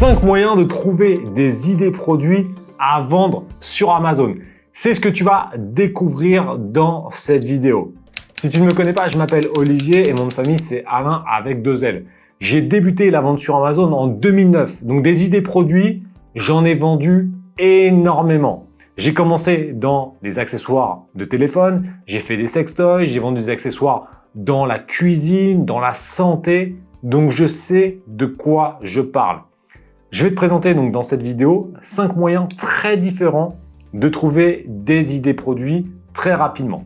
5 moyens de trouver des idées produits à vendre sur Amazon. C'est ce que tu vas découvrir dans cette vidéo. Si tu ne me connais pas, je m'appelle Olivier et mon nom de famille c'est Alain avec 2 L. J'ai débuté la vente sur Amazon en 2009. Donc des idées produits, j'en ai vendu énormément. J'ai commencé dans les accessoires de téléphone, j'ai fait des sextoys, j'ai vendu des accessoires dans la cuisine, dans la santé. Donc je sais de quoi je parle. Je vais te présenter donc dans cette vidéo 5 moyens très différents de trouver des idées produits très rapidement.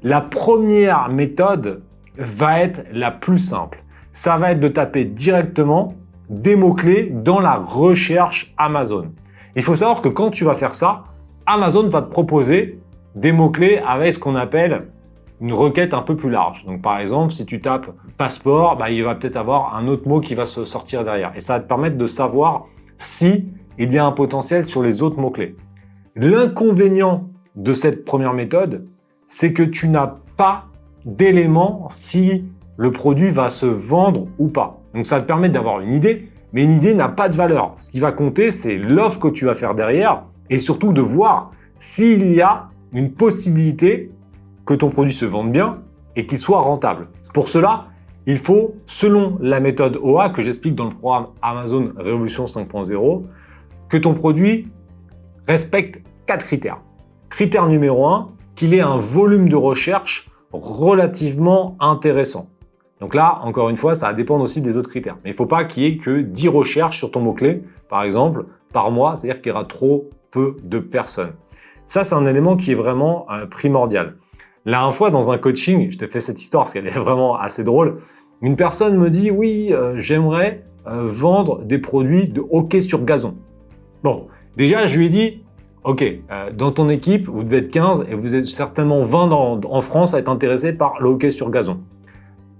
La première méthode va être la plus simple. Ça va être de taper directement des mots-clés dans la recherche Amazon. Il faut savoir que quand tu vas faire ça, Amazon va te proposer des mots-clés avec ce qu'on appelle une requête un peu plus large. Donc par exemple, si tu tapes passeport, il va peut-être avoir un autre mot qui va se sortir derrière. Et ça va te permettre de savoir si il y a un potentiel sur les autres mots-clés. L'inconvénient de cette première méthode, c'est que tu n'as pas d'éléments si le produit va se vendre ou pas. Donc ça va te permettre d'avoir une idée, mais une idée n'a pas de valeur. Ce qui va compter, c'est l'offre que tu vas faire derrière et surtout de voir s'il y a une possibilité que ton produit se vende bien et qu'il soit rentable. Pour cela, il faut, selon la méthode OA que j'explique dans le programme Amazon Révolution 5.0, que ton produit respecte 4 critères. Critère numéro 1, qu'il ait un volume de recherche relativement intéressant. Donc là, encore une fois, ça va dépendre aussi des autres critères. Mais il ne faut pas qu'il y ait que 10 recherches sur ton mot-clé, par exemple, par mois, c'est-à-dire qu'il y aura trop peu de personnes. Ça, c'est un élément qui est vraiment primordial. La dernière fois, dans un coaching, je te fais cette histoire parce qu'elle est vraiment assez drôle. Une personne me dit « Oui, j'aimerais vendre des produits de hockey sur gazon. » Bon, déjà, je lui ai dit « Ok, dans ton équipe, vous devez être 15 et vous êtes certainement 20 en France à être intéressés par le hockey sur gazon. »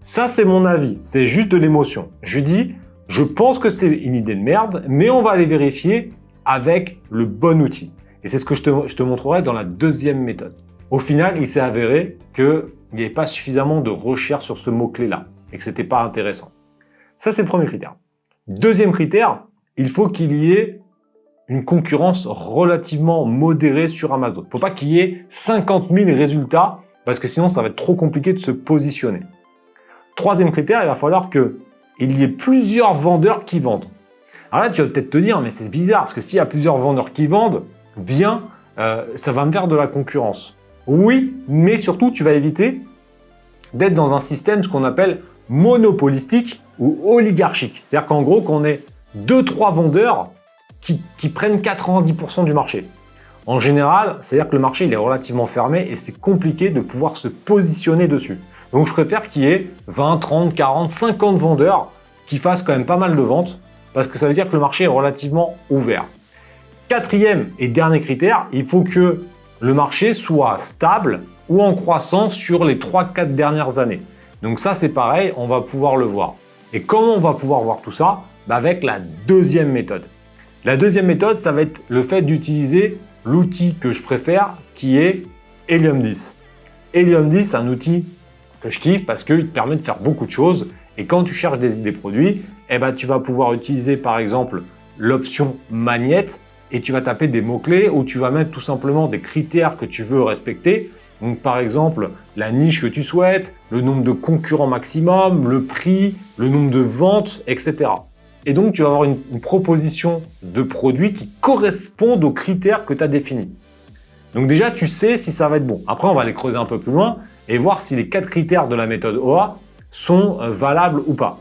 Ça, c'est mon avis, c'est juste de l'émotion. Je lui dis « Je pense que c'est une idée de merde, mais on va aller vérifier avec le bon outil. » Et c'est ce que je te montrerai dans la deuxième méthode. Au final, il s'est avéré qu'il n'y avait pas suffisamment de recherche sur ce mot-clé-là et que c'était pas intéressant. Ça, c'est le premier critère. Deuxième critère, il faut qu'il y ait une concurrence relativement modérée sur Amazon. Il ne faut pas qu'il y ait 50 000 résultats parce que sinon, ça va être trop compliqué de se positionner. Troisième critère, il va falloir qu'il y ait plusieurs vendeurs qui vendent. Alors là, tu vas peut-être te dire, mais c'est bizarre parce que s'il y a plusieurs vendeurs qui vendent, bien, ça va me faire de la concurrence. Oui, mais surtout, tu vas éviter d'être dans un système, ce qu'on appelle monopolistique ou oligarchique. C'est-à-dire qu'en gros, qu'on ait 2-3 vendeurs qui prennent 90% du marché. En général, c'est-à-dire que le marché il est relativement fermé et c'est compliqué de pouvoir se positionner dessus. Donc, je préfère qu'il y ait 20, 30, 40, 50 vendeurs qui fassent quand même pas mal de ventes parce que ça veut dire que le marché est relativement ouvert. Quatrième et dernier critère, il faut que le marché soit stable ou en croissance sur les 3-4 dernières années. Donc ça, c'est pareil, on va pouvoir le voir. Et comment on va pouvoir voir tout ça? Avec la deuxième méthode. La deuxième méthode, ça va être le fait d'utiliser l'outil que je préfère, qui est Helium 10. Helium 10, c'est un outil que je kiffe parce qu'il te permet de faire beaucoup de choses. Et quand tu cherches des idées produits, tu vas pouvoir utiliser par exemple l'option Magnète et tu vas taper des mots-clés où tu vas mettre tout simplement des critères que tu veux respecter. Donc par exemple, la niche que tu souhaites, le nombre de concurrents maximum, le prix, le nombre de ventes, etc. Et donc tu vas avoir une proposition de produits qui correspondent aux critères que tu as définis. Donc déjà, tu sais si ça va être bon. Après, on va aller creuser un peu plus loin et voir si les 4 critères de la méthode OA sont valables ou pas.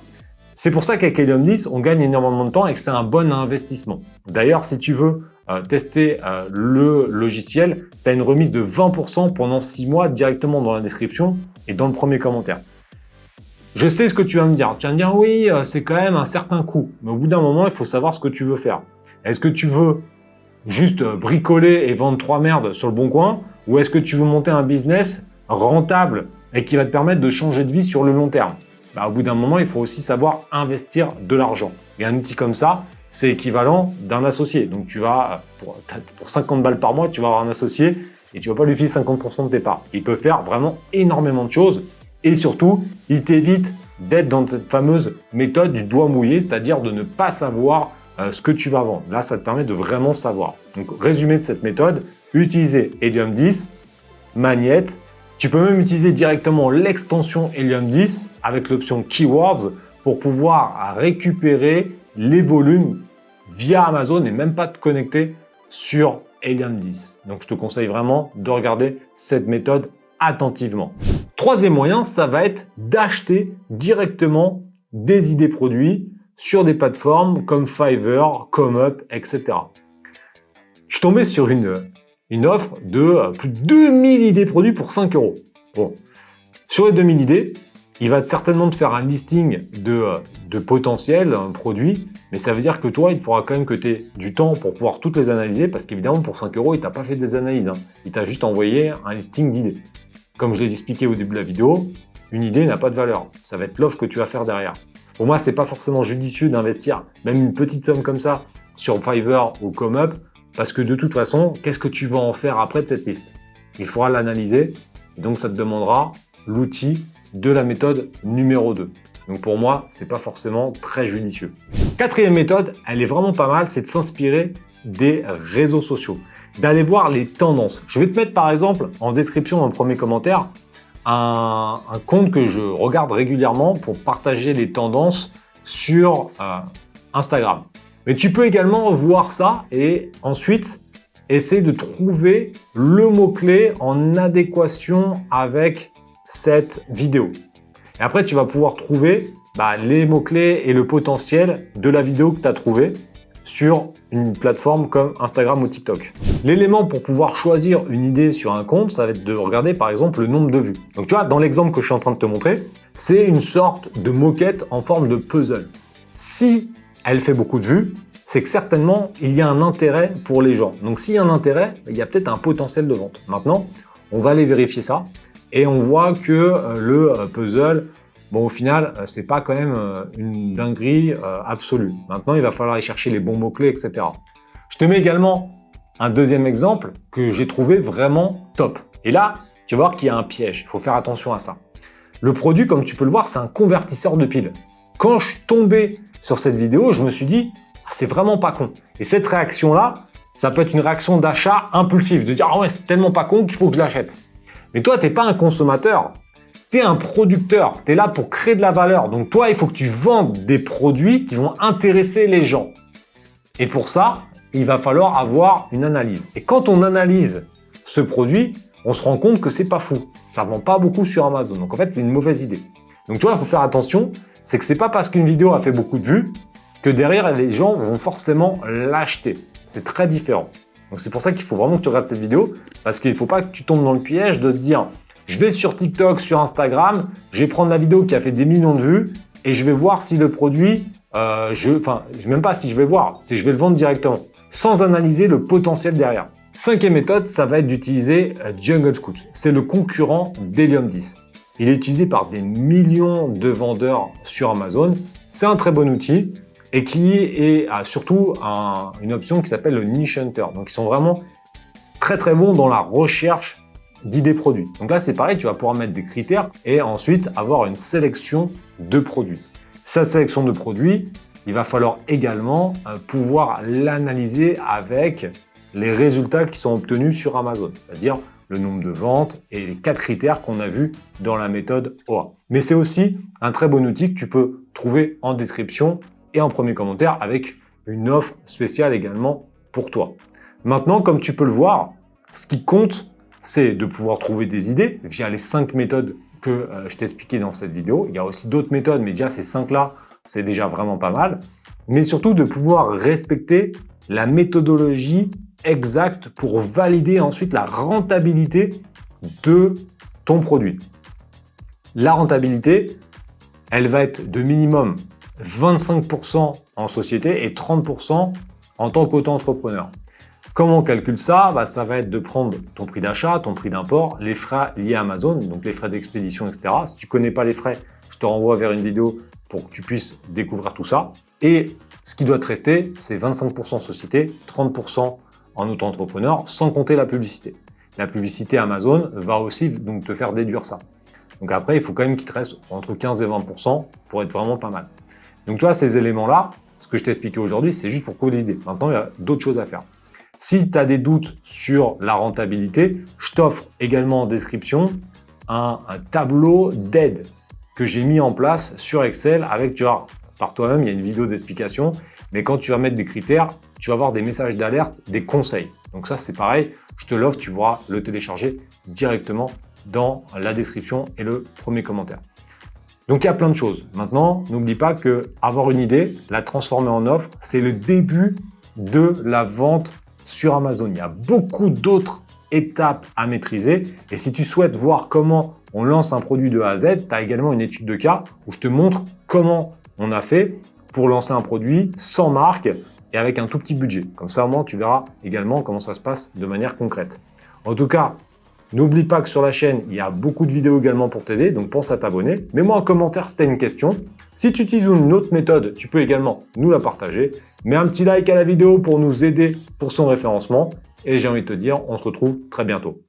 C'est pour ça qu'avec Helium 10, on gagne énormément de temps et que c'est un bon investissement. D'ailleurs, si tu veux tester le logiciel, tu as une remise de 20% pendant 6 mois directement dans la description et dans le premier commentaire. Je sais ce que tu vas me dire. Tu vas me dire, oui, c'est quand même un certain coût. Mais au bout d'un moment, il faut savoir ce que tu veux faire. Est-ce que tu veux juste bricoler et vendre 3 merdes sur le bon coin? Ou est-ce que tu veux monter un business rentable et qui va te permettre de changer de vie sur le long terme? Au bout d'un moment, il faut aussi savoir investir de l'argent. Et un outil comme ça, c'est équivalent d'un associé. Donc, tu vas, pour 50 balles par mois, tu vas avoir un associé et tu ne vas pas lui filer 50% de tes parts. Il peut faire vraiment énormément de choses et surtout, il t'évite d'être dans cette fameuse méthode du doigt mouillé, c'est-à-dire de ne pas savoir ce que tu vas vendre. Là, ça te permet de vraiment savoir. Donc, résumé de cette méthode, utiliser Helium 10, Magnette. Tu peux même utiliser directement l'extension Helium 10 avec l'option Keywords pour pouvoir récupérer les volumes via Amazon et même pas te connecter sur Helium 10. Donc, je te conseille vraiment de regarder cette méthode attentivement. Troisième moyen, ça va être d'acheter directement des idées produits sur des plateformes comme Fiverr, ComeUp, etc. Je suis tombé sur une offre de plus de 2000 idées produits pour 5 €. Bon. Sur les 2000 idées, il va certainement te faire un listing de potentiels produits, mais ça veut dire que toi, il faudra quand même que tu aies du temps pour pouvoir toutes les analyser, parce qu'évidemment, pour 5 €, il t'a pas fait des analyses. Hein. Il t'a juste envoyé un listing d'idées. Comme je l'ai expliqué au début de la vidéo, une idée n'a pas de valeur. Ça va être l'offre que tu vas faire derrière. Pour moi, c'est pas forcément judicieux d'investir même une petite somme comme ça sur Fiverr ou ComeUp, parce que de toute façon, qu'est-ce que tu vas en faire après de cette liste? Il faudra l'analyser, donc ça te demandera l'outil de la méthode numéro 2. Donc pour moi, c'est pas forcément très judicieux. Quatrième méthode, elle est vraiment pas mal, c'est de s'inspirer des réseaux sociaux, d'aller voir les tendances. Je vais te mettre par exemple en description, dans le premier commentaire, un compte que je regarde régulièrement pour partager les tendances sur Instagram. Mais tu peux également voir ça et ensuite essayer de trouver le mot-clé en adéquation avec cette vidéo. Et après, tu vas pouvoir trouver les mots-clés et le potentiel de la vidéo que tu as trouvée sur une plateforme comme Instagram ou TikTok. L'élément pour pouvoir choisir une idée sur un compte, ça va être de regarder par exemple le nombre de vues. Donc tu vois, dans l'exemple que je suis en train de te montrer, c'est une sorte de moquette en forme de puzzle. Si elle fait beaucoup de vues, c'est que certainement il y a un intérêt pour les gens. Donc s'il y a un intérêt, il y a peut-être un potentiel de vente. Maintenant, on va aller vérifier ça et on voit que le puzzle, bon, au final, c'est pas quand même une dinguerie absolue. Maintenant, il va falloir aller chercher les bons mots-clés, etc. Je te mets également un deuxième exemple que j'ai trouvé vraiment top. Et là, tu vas voir qu'il y a un piège. Il faut faire attention à ça. Le produit, comme tu peux le voir, c'est un convertisseur de piles. Quand je suis tombé sur cette vidéo, je me suis dit, c'est vraiment pas con. Et cette réaction-là, ça peut être une réaction d'achat impulsif, de dire, ah ouais, c'est tellement pas con qu'il faut que je l'achète. Mais toi, t'es pas un consommateur. Tu es un producteur, tu es là pour créer de la valeur. Donc toi, il faut que tu vendes des produits qui vont intéresser les gens. Et pour ça, il va falloir avoir une analyse. Et quand on analyse ce produit, on se rend compte que c'est pas fou. Ça vend pas beaucoup sur Amazon. Donc en fait, c'est une mauvaise idée. Donc tu vois, il faut faire attention. C'est que c'est pas parce qu'une vidéo a fait beaucoup de vues que derrière, les gens vont forcément l'acheter. C'est très différent. Donc c'est pour ça qu'il faut vraiment que tu regardes cette vidéo, parce qu'il ne faut pas que tu tombes dans le piège de te dire je vais sur TikTok, sur Instagram, je vais prendre la vidéo qui a fait des millions de vues et je vais voir si le produit, même pas si je vais voir, si je vais le vendre directement, sans analyser le potentiel derrière. Cinquième méthode, ça va être d'utiliser Jungle Scout. C'est le concurrent d'Helium 10. Il est utilisé par des millions de vendeurs sur Amazon. C'est un très bon outil et qui a surtout une option qui s'appelle le Niche Hunter. Donc, ils sont vraiment très très bons dans la recherche d'idées produits. Donc là, c'est pareil, tu vas pouvoir mettre des critères et ensuite avoir une sélection de produits. Sa sélection de produits, il va falloir également pouvoir l'analyser avec les résultats qui sont obtenus sur Amazon, c'est-à-dire le nombre de ventes et les 4 critères qu'on a vus dans la méthode OA. Mais c'est aussi un très bon outil que tu peux trouver en description et en premier commentaire avec une offre spéciale également pour toi. Maintenant, comme tu peux le voir, ce qui compte, c'est de pouvoir trouver des idées via les 5 méthodes que je t'ai expliquées dans cette vidéo. Il y a aussi d'autres méthodes, mais déjà ces 5-là, c'est déjà vraiment pas mal. Mais surtout de pouvoir respecter la méthodologie exacte pour valider ensuite la rentabilité de ton produit. La rentabilité, elle va être de minimum 25% en société et 30% en tant qu'auto-entrepreneur. Comment on calcule ça? Ça va être de prendre ton prix d'achat, ton prix d'import, les frais liés à Amazon, donc les frais d'expédition, etc. Si tu connais pas les frais, je te renvoie vers une vidéo pour que tu puisses découvrir tout ça. Et ce qui doit te rester, c'est 25% société, 30% en auto-entrepreneur, sans compter la publicité. La publicité Amazon va aussi donc te faire déduire ça. Donc après, il faut quand même qu'il te reste entre 15 et 20% pour être vraiment pas mal. Donc tu vois, ces éléments-là, ce ce que je t'ai expliqué aujourd'hui, c'est juste pour trouver des idées. Maintenant, il y a d'autres choses à faire. Si tu as des doutes sur la rentabilité, je t'offre également en description un tableau d'aide que j'ai mis en place sur Excel avec, tu vois, par toi-même, il y a une vidéo d'explication, mais quand tu vas mettre des critères, tu vas avoir des messages d'alerte, des conseils. Donc ça, c'est pareil, je te l'offre, tu pourras le télécharger directement dans la description et le premier commentaire. Donc il y a plein de choses. Maintenant, n'oublie pas que avoir une idée, la transformer en offre, c'est le début de la vente sur Amazon. Il y a beaucoup d'autres étapes à maîtriser. Et si tu souhaites voir comment on lance un produit de A à Z, tu as également une étude de cas où je te montre comment on a fait pour lancer un produit sans marque et avec un tout petit budget. Comme ça, au moins, tu verras également comment ça se passe de manière concrète. En tout cas, n'oublie pas que sur la chaîne, il y a beaucoup de vidéos également pour t'aider, donc pense à t'abonner. Mets-moi un commentaire si tu as une question. Si tu utilises une autre méthode, tu peux également nous la partager. Mets un petit like à la vidéo pour nous aider pour son référencement. Et j'ai envie de te dire, on se retrouve très bientôt.